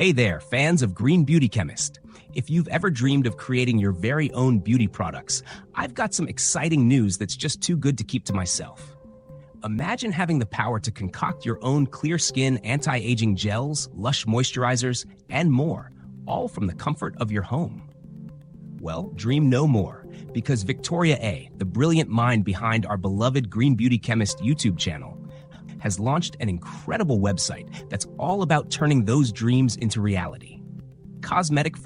Hey there, fans of Green Beauty Chemist. If you've ever dreamed of creating your very own beauty products, I've got some exciting news that's just too good to keep to myself. Imagine having the power to concoct your own clear skin anti-aging gels, lush moisturizers, and more, all from the comfort of your home. Well, dream no more, because Victoria A., the brilliant mind behind our beloved Green Beauty Chemist YouTube channel, has launched an incredible website that's all about turning those dreams into reality. COSMETIC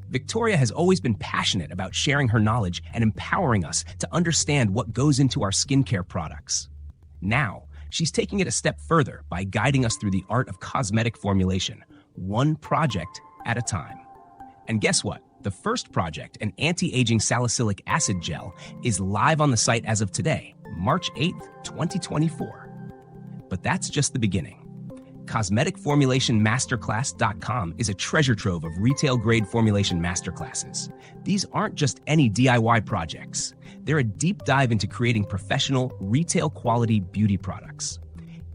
Victoria has always been passionate about sharing her knowledge and empowering us to understand what goes into our skincare products. Now, she's taking it a step further by guiding us through the art of cosmetic formulation, one project at a time. And guess what? The first project, an anti-aging salicylic acid gel, is live on the site as of today, March 8th, 2024. But that's just the beginning. CosmeticFormulationMasterclass.com is a treasure trove of retail-grade formulation masterclasses. These aren't just any DIY projects. They're a deep dive into creating professional, retail-quality beauty products.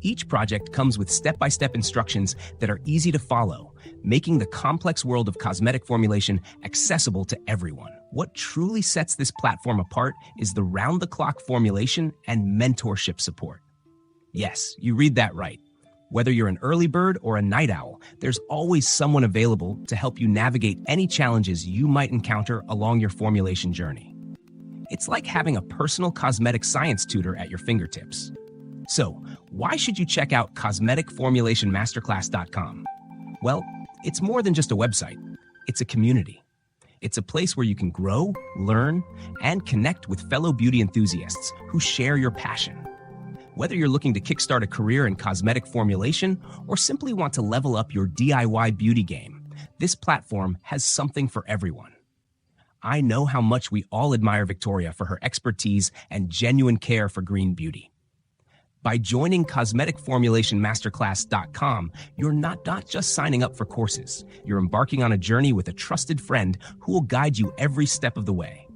Each project comes with step-by-step instructions that are easy to follow, making the complex world of cosmetic formulation accessible to everyone. What truly sets this platform apart is the round-the-clock formulation and mentorship support. Yes, you read that right. Whether you're an early bird or a night owl, there's always someone available to help you navigate any challenges you might encounter along your formulation journey. It's like having a personal cosmetic science tutor at your fingertips. So, why should you check out CosmeticFormulationMasterclass.com? Well, it's more than just a website. It's a community. It's a place where you can grow, learn, and connect with fellow beauty enthusiasts who share your passion. Whether you're looking to kickstart a career in cosmetic formulation or simply want to level up your DIY beauty game, this platform has something for everyone. I know how much we all admire Victoria for her expertise and genuine care for green beauty. By joining CosmeticFormulationMasterclass.com, you're not just signing up for courses. You're embarking on a journey with a trusted friend who will guide you every step of the way.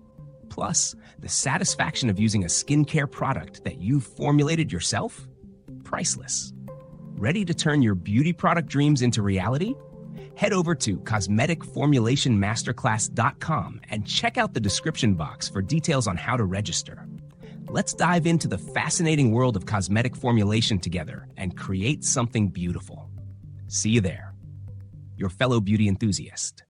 Plus, the satisfaction of using a skincare product that you've formulated yourself? Priceless. Ready to turn your beauty product dreams into reality? Head over to CosmeticFormulationMasterclass.com and check out the description box for details on how to register. Let's dive into the fascinating world of cosmetic formulation together and create something beautiful. See you there, your fellow beauty enthusiast.